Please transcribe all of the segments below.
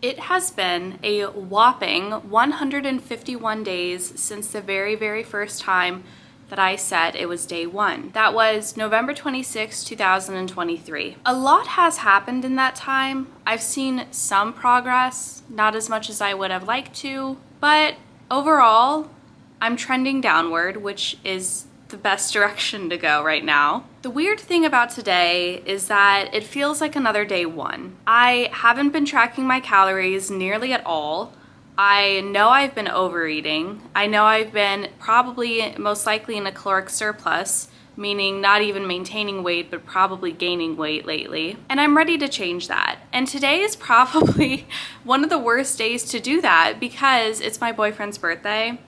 It has been a whopping 151 days since the very first time that I said it was day one. That was November 26, 2023. A lot has happened in that time. I've seen some progress, not as much as I would have liked to, but overall, I'm trending downward, which is the best direction to go right now. The weird thing about today is that it feels like another day one. I haven't been tracking my calories nearly at all. I know I've been overeating. I know I've been probably most likely in a caloric surplus, meaning not even maintaining weight, but probably gaining weight lately. And I'm ready to change that. And today is probably one of the worst days to do that because it's my boyfriend's birthday.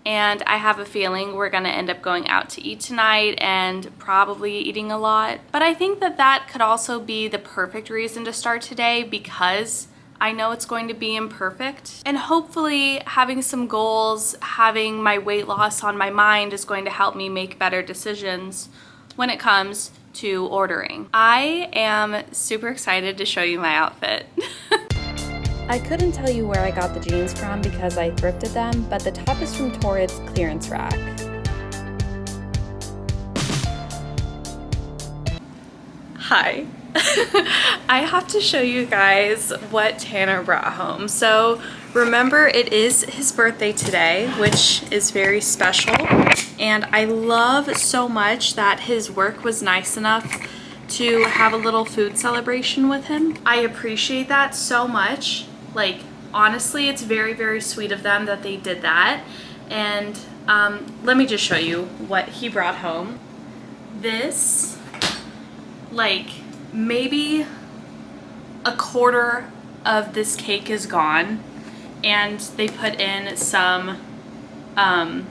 And I have a feeling we're gonna end up going out to eat tonight and probably eating a lot. But I think that that could also be the perfect reason to start today because I know it's going to be imperfect. And hopefully having some goals, having my weight loss on my mind is going to help me make better decisions when it comes to ordering. I am super excited to show you my outfit. I couldn't tell you where I got the jeans from because I thrifted them, but the top is from Torrid's clearance rack. Hi. I have to show you guys what Tanner brought home. So remember, it is his birthday today, which is very special. And I love so much that his work was nice enough to have a little food celebration with him. I appreciate that so much. Like, honestly, it's very sweet of them that they did that. And let me just show you what he brought home. This, like, maybe a quarter of this cake is gone. And they put in some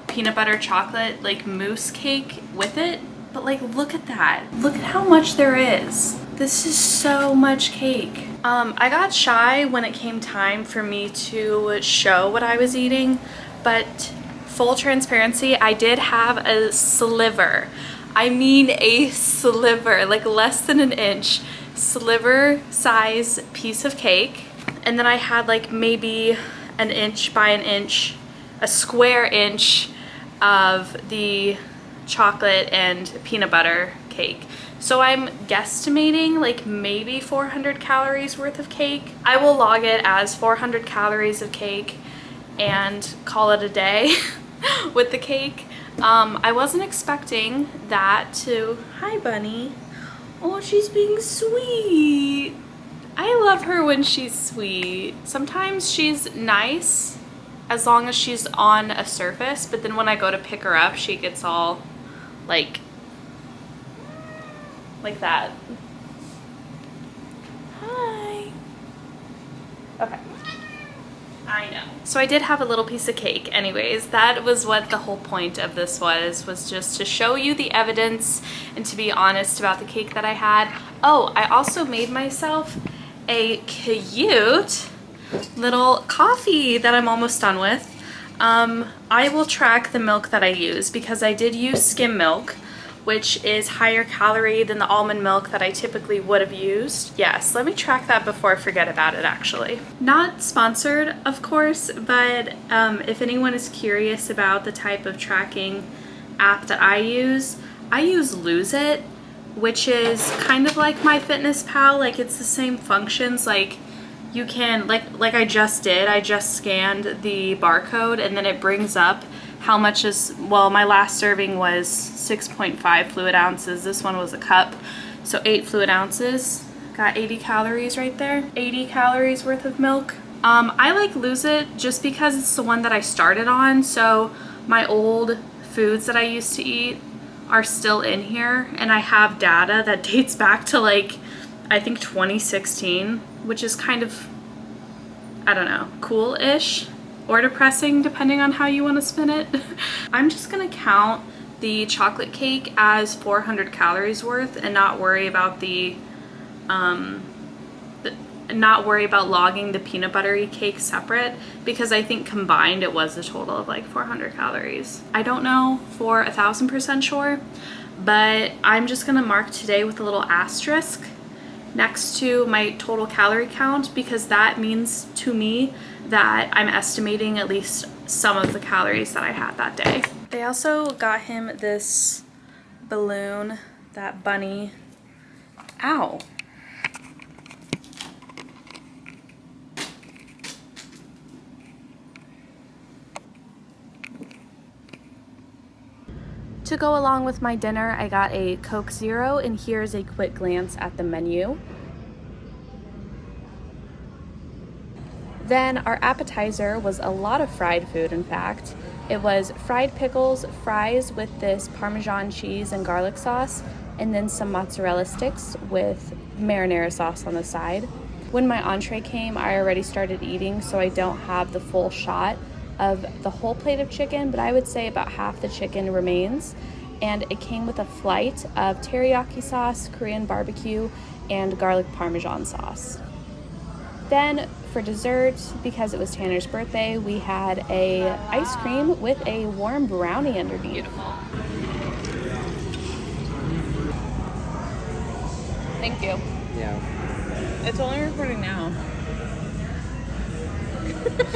peanut butter chocolate, like, mousse cake with it. But, like, look at that. Look at how much there is. This is so much cake. I got shy when it came time for me to show what I was eating, but full transparency, I did have a sliver. I mean a sliver, like less than an inch, sliver size piece of cake. And then I had like maybe an inch by an inch, a square inch of the chocolate and peanut butter cake. So I'm guesstimating like maybe 400 calories worth of cake. I will log it as 400 calories of cake and call it a day with the cake. I wasn't expecting that to... Hi, Bunny. Oh, she's being sweet. I love her when she's sweet. Sometimes she's nice as long as she's on a surface, but then when I go to pick her up, she gets all like that. Hi. Okay. I know. So I did have a little piece of cake. Anyways, that was what the whole point of this was just to show you the evidence and to be honest about the cake that I had. Oh, I also made myself a cute little coffee that I'm almost done with. I will track the milk that I use because I did use skim milk, which is higher calorie than the almond milk that I typically would have used. Yes, let me track that before I forget about it actually. Not sponsored, of course, but if anyone is curious about the type of tracking app that I use Lose It, which is kind of like MyFitnessPal. Like, it's the same functions. Like, you can, like I just did, I just scanned the barcode and then it brings up how much is, well, my last serving was 6.5 fluid ounces. This one was a cup, so 8 fluid ounces. Got 80 calories right there. 80 calories worth of milk. I like Lose It just because it's the one that I started on, so my old foods that I used to eat are still in here, and I have data that dates back to like, I think 2016, which is kind of, I don't know, cool-ish. Or depressing, depending on how you want to spin it. I'm just gonna count the chocolate cake as 400 calories worth and not worry about not worry about logging the peanut buttery cake separate because I think combined it was a total of like 400 calories. I don't know for 1000% sure, but I'm just gonna mark today with a little asterisk next to my total calorie count because that means to me that I'm estimating at least some of the calories that I had that day. They also got him this balloon, that bunny. Ow. To go along with my dinner, I got a Coke Zero, and here's a quick glance at the menu. Then our appetizer was a lot of fried food, in fact. It was fried pickles, fries with this Parmesan cheese and garlic sauce, and then some mozzarella sticks with marinara sauce on the side. When my entree came, I already started eating, so I don't have the full shot of the whole plate of chicken, but I would say about half the chicken remains. And it came with a flight of teriyaki sauce, Korean barbecue, and garlic Parmesan sauce. Then for dessert, because it was Tanner's birthday, we had a ice cream with a warm brownie underneath. Beautiful. Thank you. Yeah. It's only recording now.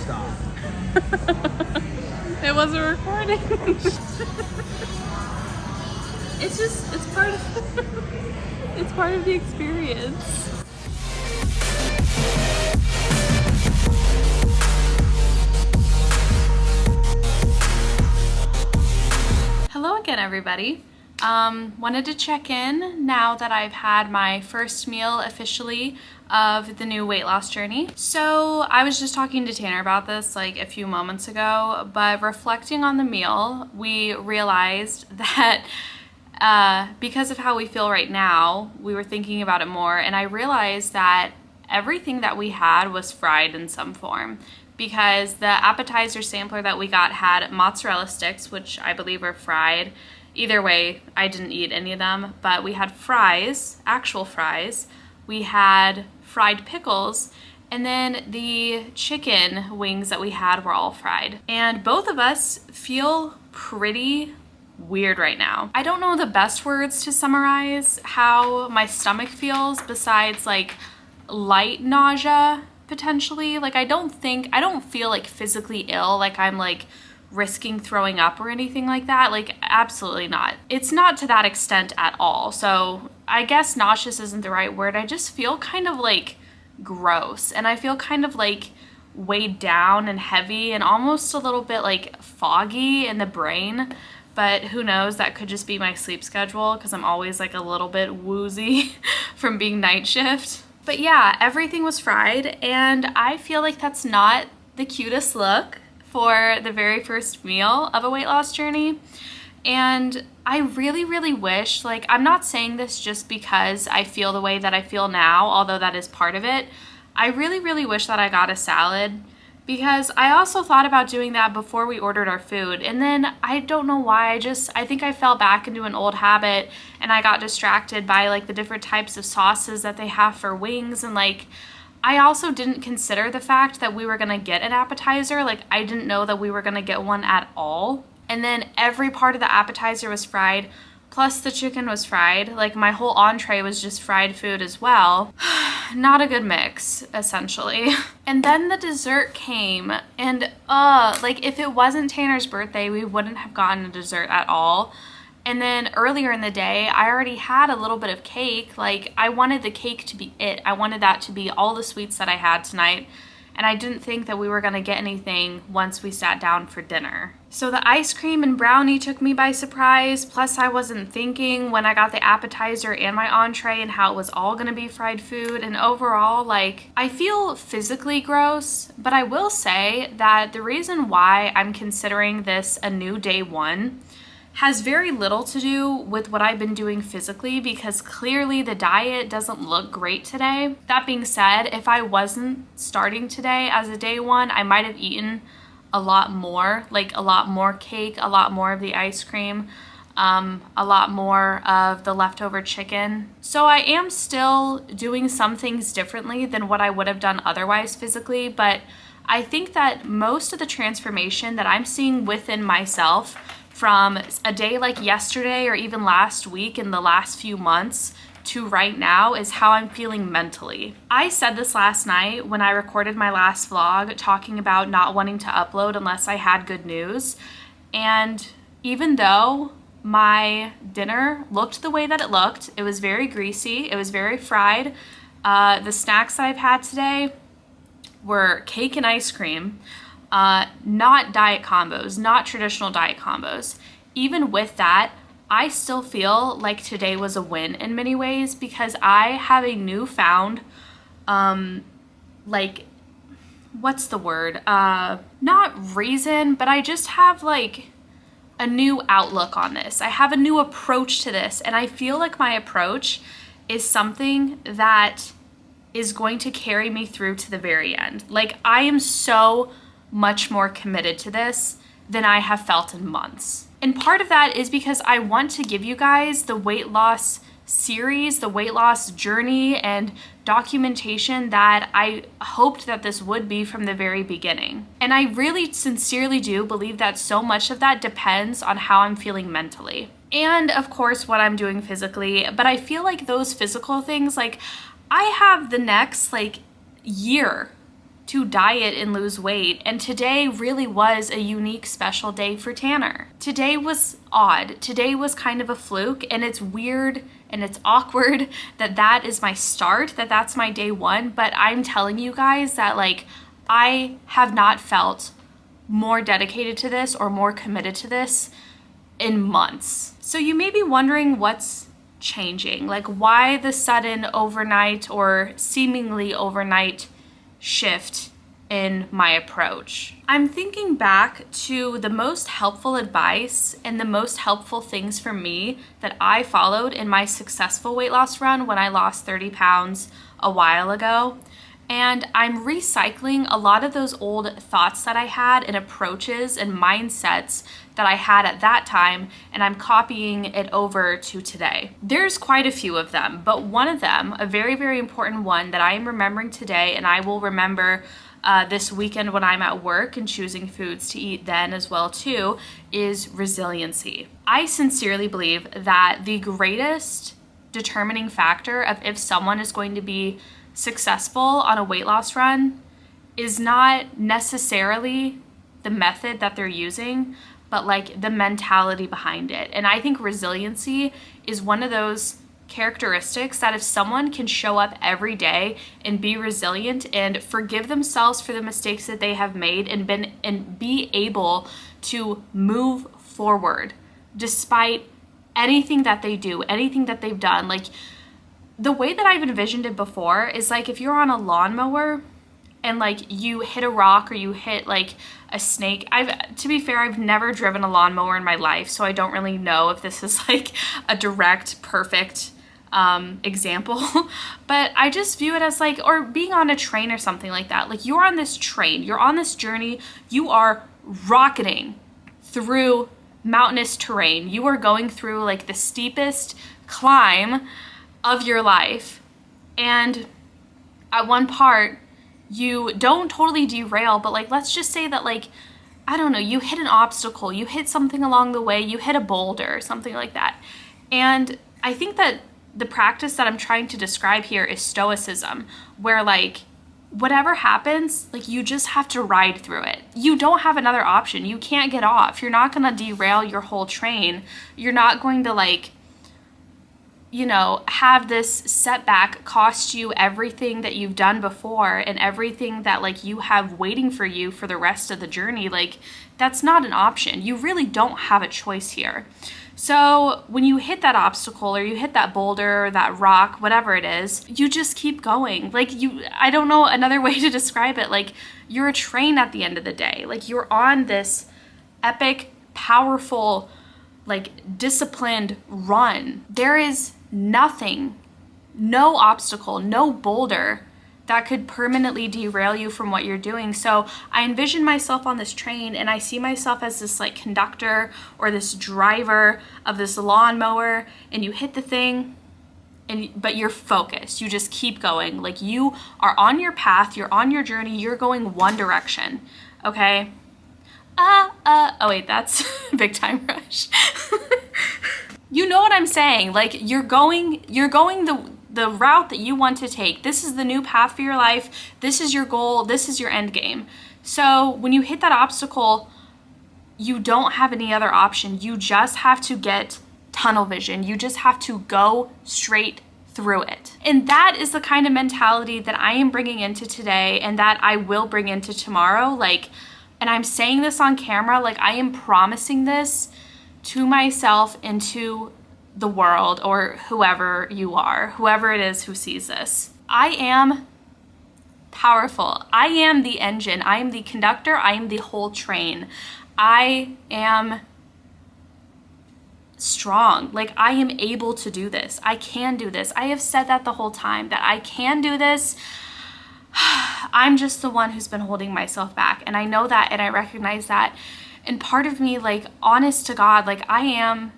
Stop. It wasn't recording. It's part of the experience. Hello again, everybody. Wanted to check in now that I've had my first meal officially of the new weight loss journey. So I was just talking to Tanner about this like a few moments ago, but reflecting on the meal, we realized that because of how we feel right now, we were thinking about it more, and I realized that everything that we had was fried in some form. Because the appetizer sampler that we got had mozzarella sticks, which I believe are fried. Either way, I didn't eat any of them, but we had fries, actual fries. We had fried pickles, and then the chicken wings that we had were all fried. And both of us feel pretty weird right now. I don't know the best words to summarize how my stomach feels besides like light nausea potentially. Like I don't feel like physically ill, like I'm like risking throwing up or anything like that. Like absolutely not. It's not to that extent at all. So I guess nauseous isn't the right word. I just feel kind of like gross, and I feel kind of like weighed down and heavy and almost a little bit like foggy in the brain. But who knows, that could just be my sleep schedule because I'm always like a little bit woozy from being night shift. But yeah, everything was fried, and I feel like that's not the cutest look for the very first meal of a weight loss journey. And I really, really wish, like, I'm not saying this just because I feel the way that I feel now, although that is part of it. I really, really wish that I got a salad, because I also thought about doing that before we ordered our food. And then I don't know why, I think I fell back into an old habit, and I got distracted by like the different types of sauces that they have for wings. And like, I also didn't consider the fact that we were gonna get an appetizer. Like I didn't know that we were gonna get one at all. And then every part of the appetizer was fried, plus the chicken was fried. Like my whole entree was just fried food as well. Not a good mix, essentially. And then the dessert came, and like if it wasn't Tanner's birthday, we wouldn't have gotten a dessert at all. And then earlier in the day, I already had a little bit of cake. Like I wanted the cake to be it. I wanted that to be all the sweets that I had tonight. And I didn't think that we were gonna get anything once we sat down for dinner. So the ice cream and brownie took me by surprise, plus I wasn't thinking when I got the appetizer and my entree and how it was all gonna be fried food. And overall, like, I feel physically gross, but I will say that the reason why I'm considering this a new day one has very little to do with what I've been doing physically, because clearly the diet doesn't look great today. That being said, if I wasn't starting today as a day one, I might have eaten a lot more, like a lot more cake, a lot more of the ice cream, a lot more of the leftover chicken. So I am still doing some things differently than what I would have done otherwise physically, but I think that most of the transformation that I'm seeing within myself from a day like yesterday or even last week in the last few months back to right now is how I'm feeling mentally. I said this last night when I recorded my last vlog talking about not wanting to upload unless I had good news. And even though my dinner looked the way that it looked, it was very greasy, it was very fried. The snacks that I've had today were cake and ice cream, not diet combos, not traditional diet combos. Even with that, I still feel like today was a win in many ways because I have a newfound, like, what's the word? Not reason, but I just have like a new outlook on this. I have a new approach to this, and I feel like my approach is something that is going to carry me through to the very end. Like, I am so much more committed to this than I have felt in months. And part of that is because I want to give you guys the weight loss series, the weight loss journey and documentation that I hoped that this would be from the very beginning. And I really sincerely do believe that so much of that depends on how I'm feeling mentally. And of course, what I'm doing physically, but I feel like those physical things, like I have the next like year to diet and lose weight, and today really was a unique special day for Tanner. Today was odd. Today was kind of a fluke, and it's weird and it's awkward that that is my start, that that's my day one, but I'm telling you guys that like I have not felt more dedicated to this or more committed to this in months. So you may be wondering what's changing, like why the sudden overnight or seemingly overnight shift in my approach. I'm thinking back to the most helpful advice and the most helpful things for me that I followed in my successful weight loss run when I lost 30 pounds a while ago. And I'm recycling a lot of those old thoughts that I had and approaches and mindsets that I had at that time, and I'm copying it over to today. There's quite a few of them, but one of them, a very, very important one that I am remembering today, and I will remember this weekend when I'm at work and choosing foods to eat then as well too, is resiliency. I sincerely believe that the greatest determining factor of if someone is going to be successful on a weight loss run is not necessarily the method that they're using, but like the mentality behind it. And I think resiliency is one of those characteristics that if someone can show up every day and be resilient and forgive themselves for the mistakes that they have made and be able to move forward despite anything that they do, anything that they've done. Like, the way that I've envisioned it before is like if you're on a lawnmower and like you hit a rock or you hit like a snake. To be fair, I've never driven a lawnmower in my life, so I don't really know if this is like a direct, perfect example, but I just view it as like, or being on a train or something like that. Like, you're on this train, you're on this journey, you are rocketing through mountainous terrain. You are going through like the steepest climb of your life, and at one part you don't totally derail, but like let's just say that like, I don't know, you hit an obstacle, you hit something along the way, you hit a boulder or something like that. And I think that the practice that I'm trying to describe here is stoicism, where like whatever happens, like you just have to ride through it. You don't have another option. You can't get off. You're not gonna derail your whole train. You're not going to like, you know, have this setback cost you everything that you've done before and everything that like you have waiting for you for the rest of the journey. Like, that's not an option. You really don't have a choice here. So when you hit that obstacle or you hit that boulder or that rock, whatever it is, you just keep going. Like, I don't know another way to describe it. Like, you're a train at the end of the day. Like, you're on this epic, powerful, like disciplined run. There is nothing, no obstacle, no boulder that could permanently derail you from what you're doing. So I envision myself on this train, and I see myself as this like conductor or this driver of this lawnmower, and you hit the thing, but you're focused. You just keep going. Like, you are on your path, you're on your journey, you're going one direction, okay? Oh wait, that's Big Time Rush. You know what I'm saying? Like, you're going the route that you want to take. This is the new path for your life. This is your goal. This is your end game. So when you hit that obstacle, you don't have any other option. You just have to get tunnel vision. You just have to go straight through it. And that is the kind of mentality that I am bringing into today and that I will bring into tomorrow. Like, and I'm saying this on camera, like I am promising this to myself and to the world, or whoever you are, whoever it is who sees this. I am powerful. I am the engine. I am the conductor. I am the whole train. I am strong. Like, I am able to do this. I can do this. I have said that the whole time, that I can do this. I'm just the one who's been holding myself back. And I know that, and I recognize that. And part of me, like, honest to God, like, I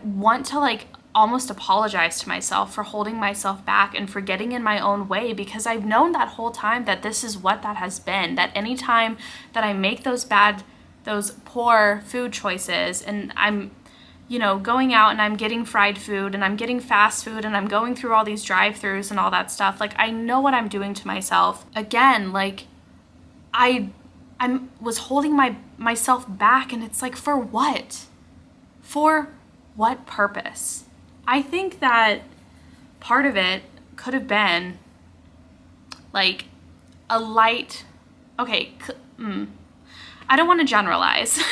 want to, like, almost apologize to myself for holding myself back and for getting in my own way, because I've known that whole time that this is what that has been. That anytime that I make those poor food choices, and I'm, going out and I'm getting fried food and I'm getting fast food and I'm going through all these drive-thrus and all that stuff, like, I know what I'm doing to myself. Again, like, I was holding myself back, and it's like, for what? For what purpose? I think that part of it could have been like a light, I don't want to generalize.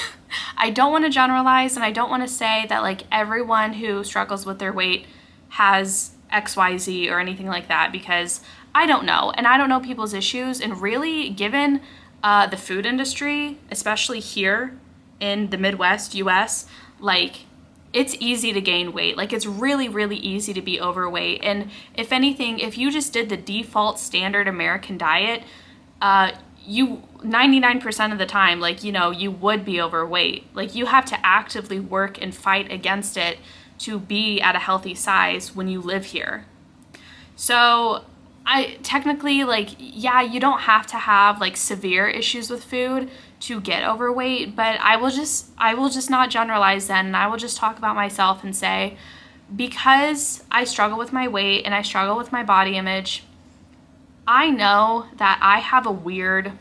I don't want to generalize, and I don't want to say that like everyone who struggles with their weight has XYZ or anything like that, because I don't know, and I don't know people's issues. And really, given the food industry, especially here in the Midwest US, like, it's easy to gain weight. Like, it's really, really easy to be overweight. And if anything, if you just did the default standard American diet, you 99% of the time, like, you would be overweight. Like, you have to actively work and fight against it to be at a healthy size when you live here. So I technically, like, yeah, you don't have to have like severe issues with food to get overweight, but I will just not generalize then, and I will just talk about myself and say, because I struggle with my weight and I struggle with my body image, I know that I have a weird,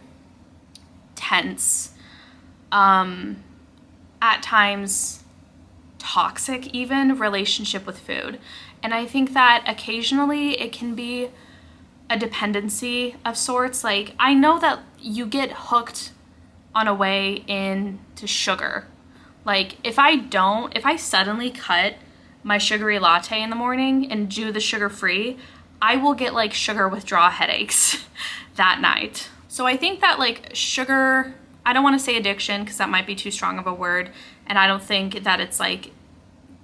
tense, at times toxic even, relationship with food. And I think that occasionally it can be a dependency of sorts. Like, I know that you get hooked on a way into sugar. Like, if I suddenly cut my sugary latte in the morning and do the sugar-free, I will get like sugar withdrawal headaches that night. So I think that like sugar, I don't want to say addiction because that might be too strong of a word, and I don't think that it's like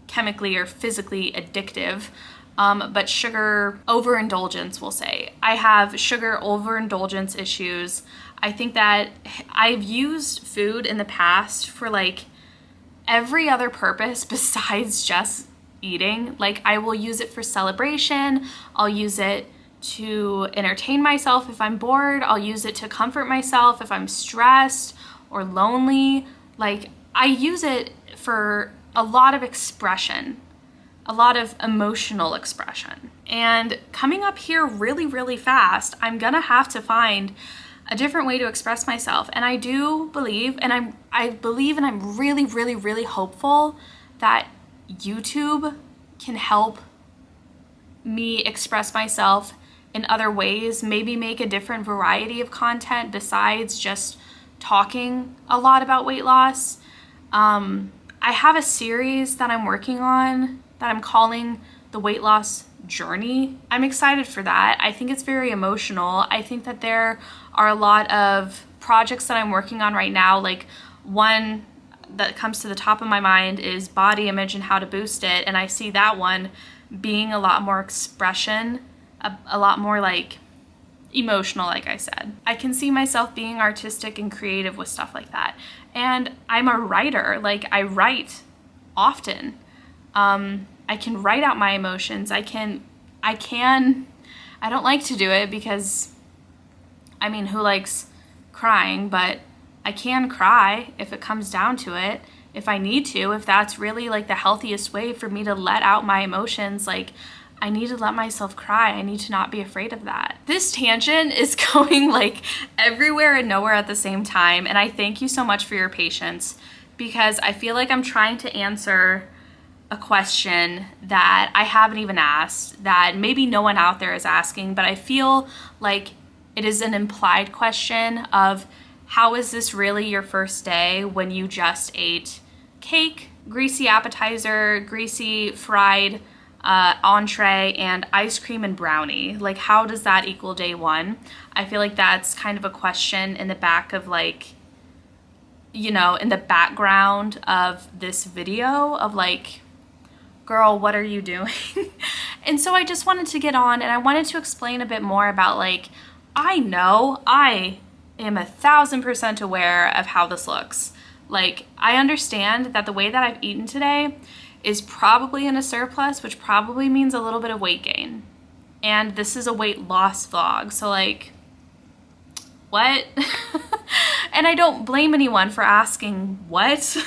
chemically or physically addictive, but sugar overindulgence, we'll say. I have sugar overindulgence issues. I think that I've used food in the past for like every other purpose besides just eating. Like, I will use it for celebration. I'll use it to entertain myself if I'm bored. I'll use it to comfort myself if I'm stressed or lonely. Like, I use it for a lot of expression, a lot of emotional expression. And coming up here really, really fast, I'm gonna have to find a different way to express myself. And I do believe, and I believe, and I'm really, really, really hopeful that YouTube can help me express myself in other ways, maybe make a different variety of content besides just talking a lot about weight loss. I have a series that I'm working on that I'm calling The Weight Loss Journey. I'm excited for that. I think it's very emotional. I think that there are a lot of projects that I'm working on right now. Like, one that comes to the top of my mind is body image and how to boost it. And I see that one being a lot more expression, a lot more like emotional, like I said. I can see myself being artistic and creative with stuff like that. And I'm a writer. Like, I write often. I can write out my emotions. I don't like to do it because, I mean, who likes crying? But I can cry if it comes down to it. if I need to, if that's really like the healthiest way for me to let out my emotions, like I need to let myself cry. I need to not be afraid of that. This tangent is going like everywhere and nowhere at the same time. And I thank you so much for your patience, because I feel like I'm trying to answer a question that I haven't even asked, that maybe no one out there is asking, but I feel like it is an implied question of, how is this really your first day when you just ate cake, greasy appetizer, greasy fried entree, and ice cream and brownie? Like, how does that equal day one? I feel like that's kind of a question in the back of like, you know, in the background of this video of like, girl, what are you doing? And so I just wanted to get on and I wanted to explain a bit more about like, I know I am 1,000% aware of how this looks. Like, I understand that the way that I've eaten today is probably in a surplus, which probably means a little bit of weight gain. And this is a weight loss vlog, so like, what? And I don't blame anyone for asking what.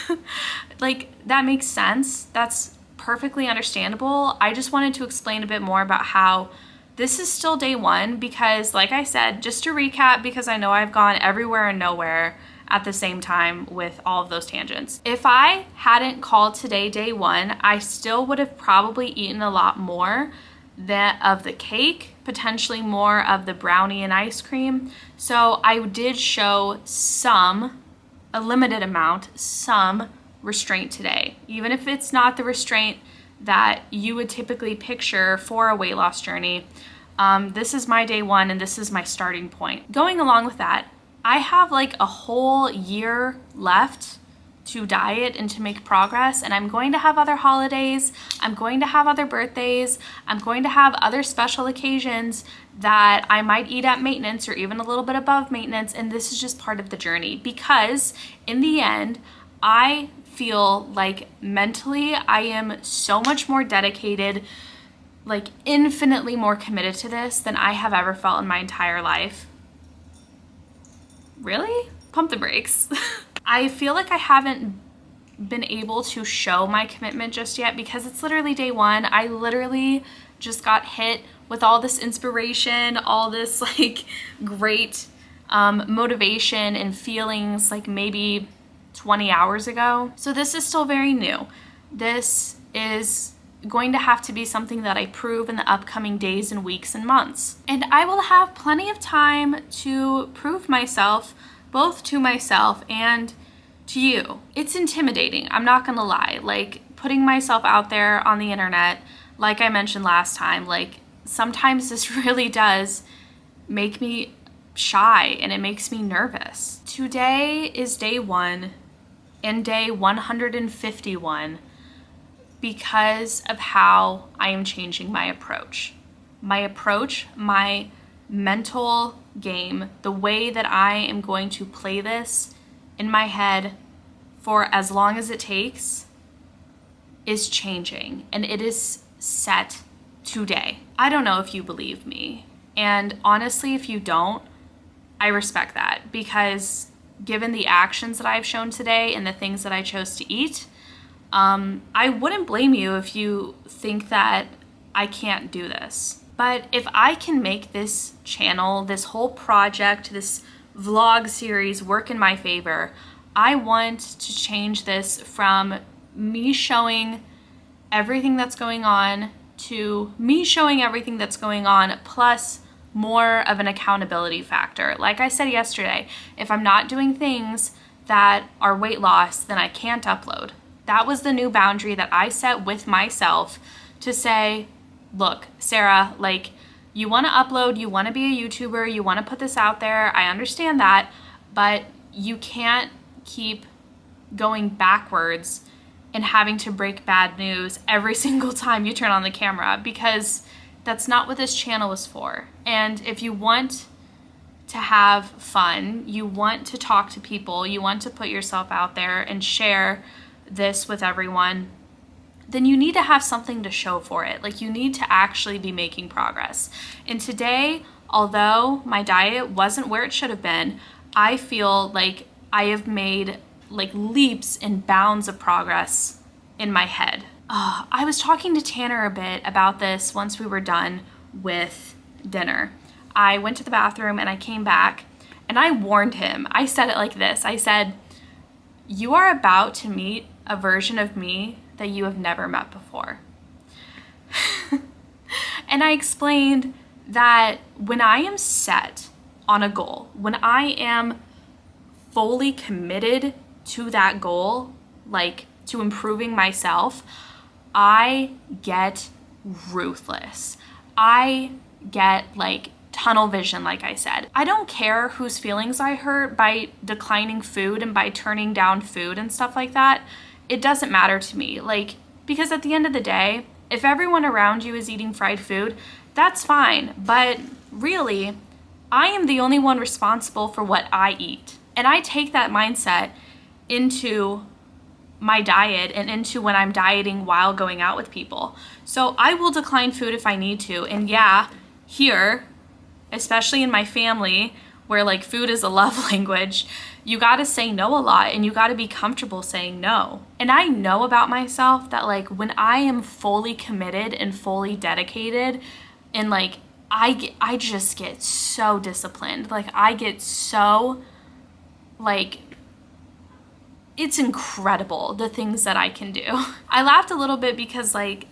Like, that makes sense. That's perfectly understandable. I just wanted to explain a bit more about how this is still day one, because like I said, just to recap, because I know I've gone everywhere and nowhere at the same time with all of those tangents. If I hadn't called today day one, I still would have probably eaten a lot more of the cake, potentially more of the brownie and ice cream. So I did show a limited amount, some restraint today, even if it's not the restraint that you would typically picture for a weight loss journey. This is my day one and this is my starting point. Going along with that, I have like a whole year left to diet and to make progress, and I'm going to have other holidays, I'm going to have other birthdays, I'm going to have other special occasions that I might eat at maintenance or even a little bit above maintenance, and this is just part of the journey, because in the end, I feel like mentally I am so much more dedicated, like infinitely more committed to this than I have ever felt in my entire life. Really? Pump the brakes. I feel like I haven't been able to show my commitment just yet because it's literally day one. I literally just got hit with all this inspiration, all this like great motivation and feelings like maybe 20 hours ago. So this is still very new. This is going to have to be something that I prove in the upcoming days and weeks and months. And I will have plenty of time to prove myself, both to myself and to you. It's intimidating, I'm not gonna lie. Like, putting myself out there on the internet, like I mentioned last time, like sometimes this really does make me shy and it makes me nervous. Today is day one and day 151 because of how I am changing my approach. My mental game, the way that I am going to play this in my head for as long as it takes is changing, and it is set today. I don't know if you believe me, and honestly, if you don't, I respect that, because given the actions that I've shown today and the things that I chose to eat, I wouldn't blame you if you think that I can't do this. But if I can make this channel, this whole project, this vlog series work in my favor, I want to change this from me showing everything that's going on to me showing everything that's going on plus more of an accountability factor. Like I said yesterday, if I'm not doing things that are weight loss, then I can't upload. That was the new boundary that I set with myself to say, look, Sarah, like, you want to upload, you want to be a YouTuber, you want to put this out there, I understand that, but you can't keep going backwards and having to break bad news every single time you turn on the camera, because that's not what this channel is for. And if you want to have fun, you want to talk to people, you want to put yourself out there and share this with everyone, then you need to have something to show for it. Like, you need to actually be making progress. And today, although my diet wasn't where it should have been, I feel like I have made like leaps and bounds of progress in my head. I was talking to Tanner a bit about this once we were done with dinner. I went to the bathroom and I came back and I warned him. I said it like this. I said, "You are about to meet a version of me that you have never met before." And I explained that when I am set on a goal, when I am fully committed to that goal, like to improving myself, I get ruthless. I get like tunnel vision, like I said. I don't care whose feelings I hurt by declining food and by turning down food and stuff like that. It doesn't matter to me. Like, because at the end of the day, if everyone around you is eating fried food, that's fine. But really, I am the only one responsible for what I eat. And I take that mindset into my diet and into when I'm dieting while going out with people. So I will decline food if I need to. And yeah, here, especially in my family, where like food is a love language, you gotta say no a lot and you gotta be comfortable saying no. And I know about myself that like when I am fully committed and fully dedicated and like I just get so disciplined. Like I get so like, it's incredible the things that I can do. I laughed a little bit because like,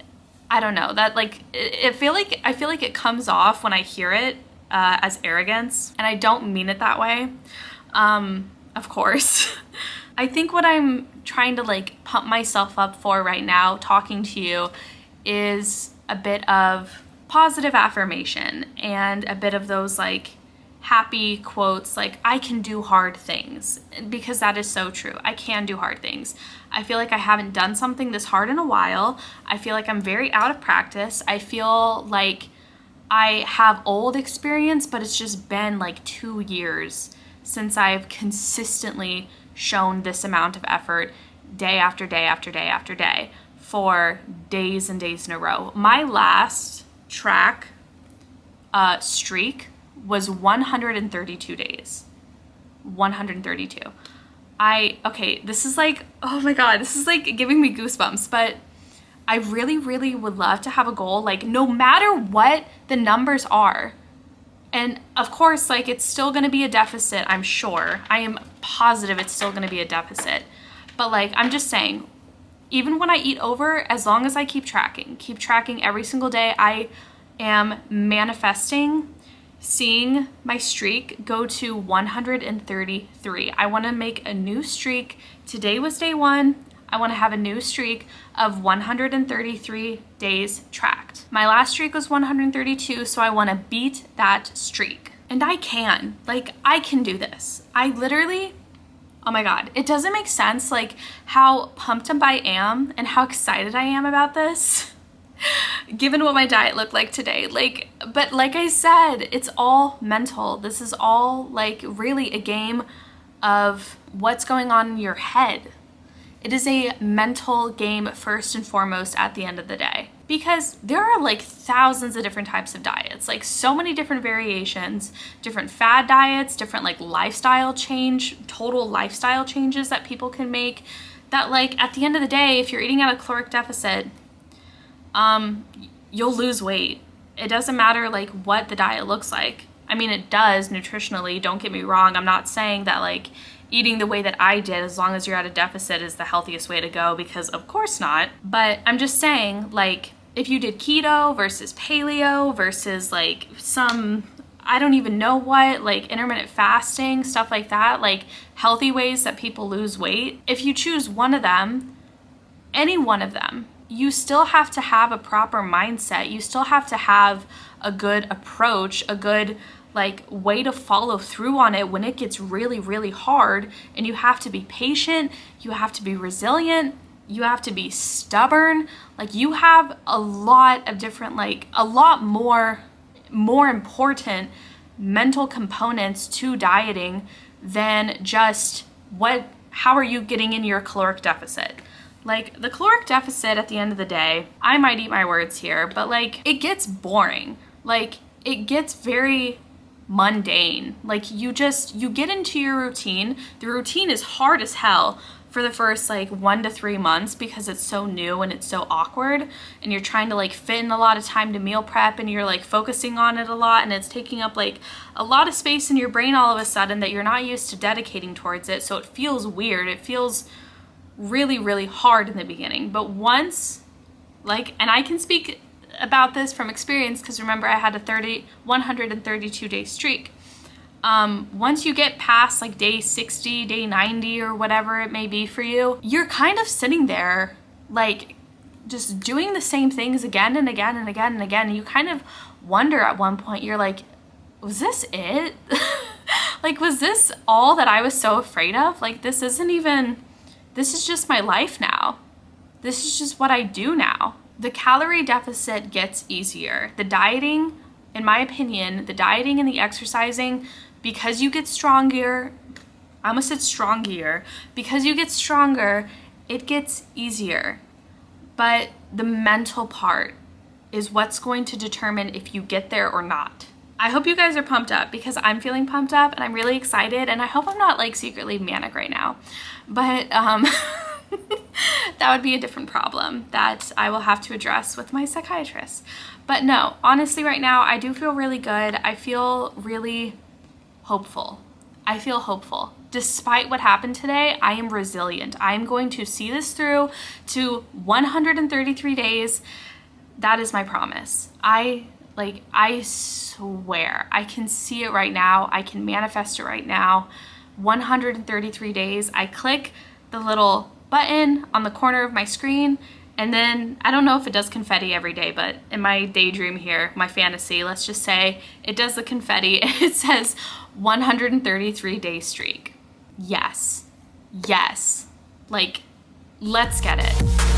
I don't know, that like, I feel like it comes off when I hear it as arrogance, and I don't mean it that way. Of course. I think what I'm trying to like pump myself up for right now, talking to you, is a bit of positive affirmation and a bit of those like happy quotes like, I can do hard things, because that is so true. I can do hard things. I feel like I haven't done something this hard in a while. I feel like I'm very out of practice. I feel like I have old experience, but it's just been like 2 years since I've consistently shown this amount of effort day after day after day after day for days and days in a row. My last track streak was 132 days. 132. Okay, this is like, oh my God, this is like giving me goosebumps, but I really, really would love to have a goal, like no matter what the numbers are. And of course, like it's still gonna be a deficit, I'm sure. I am positive it's still gonna be a deficit. But like, I'm just saying, even when I eat over, as long as I keep tracking every single day, I am manifesting seeing my streak go to 133. I want to make a new streak. Today was day 1. I want to have a new streak of 133 days tracked. My last streak was 132, so I want to beat that streak. And I can. Like, I can do this. I literally, oh my God, it doesn't make sense like how pumped up I am and how excited I am about this. Given what my diet looked like today. Like, but like I said, it's all mental. This is all like really a game of what's going on in your head. It is a mental game first and foremost at the end of the day. Because there are like thousands of different types of diets, like so many different variations, different fad diets, different like total lifestyle changes that people can make, that like at the end of the day, if you're eating at a caloric deficit, you'll lose weight. It doesn't matter like what the diet looks like. I mean, it does nutritionally, don't get me wrong. I'm not saying that like eating the way that I did, as long as you're at a deficit, is the healthiest way to go, because of course not. But I'm just saying, like, if you did keto versus paleo versus like some, I don't even know what, like intermittent fasting, stuff like that, like healthy ways that people lose weight, if you choose one of them, any one of them, you still have to have a proper mindset. You still have to have a good approach, a good like way to follow through on it when it gets really, really hard. And you have to be patient. You have to be resilient. You have to be stubborn. Like you have a lot of different, like a lot more important mental components to dieting than just how are you getting in your caloric deficit? Like the caloric deficit at the end of the day, I might eat my words here, but like it gets boring. Like it gets very mundane. Like you get into your routine. The routine is hard as hell for the first like 1 to 3 months because it's so new and it's so awkward, and you're trying to like fit in a lot of time to meal prep, and you're like focusing on it a lot, and it's taking up like a lot of space in your brain all of a sudden that you're not used to dedicating towards it. So it feels weird. It feels really, really hard in the beginning. But once, like, and I can speak about this from experience because remember I had a 132 day streak. Once you get past like day 60, day 90 or whatever it may be for you, you're kind of sitting there like just doing the same things again and again and again and again. And you kind of wonder at one point, you're like, was this it? Like, was this all that I was so afraid of? Like, this is just my life now. This is just what I do now. The calorie deficit gets easier. The dieting, in my opinion, the dieting and the exercising, because you get stronger, I almost said strongier, because you get stronger, it gets easier. But the mental part is what's going to determine if you get there or not. I hope you guys are pumped up because I'm feeling pumped up and I'm really excited, and I hope I'm not like secretly manic right now. But that would be a different problem that I will have to address with my psychiatrist. But no, honestly right now I do feel really good. I feel really hopeful. I feel hopeful. Despite what happened today, I am resilient. I'm going to see this through to 133 days. That is my promise. I swear, I can see it right now. I can manifest it right now. 133 days. I click the little button on the corner of my screen, and then I don't know if it does confetti every day, but in my daydream here, my fantasy, let's just say it does the confetti and it says 133 day streak. Yes. Like, let's get it.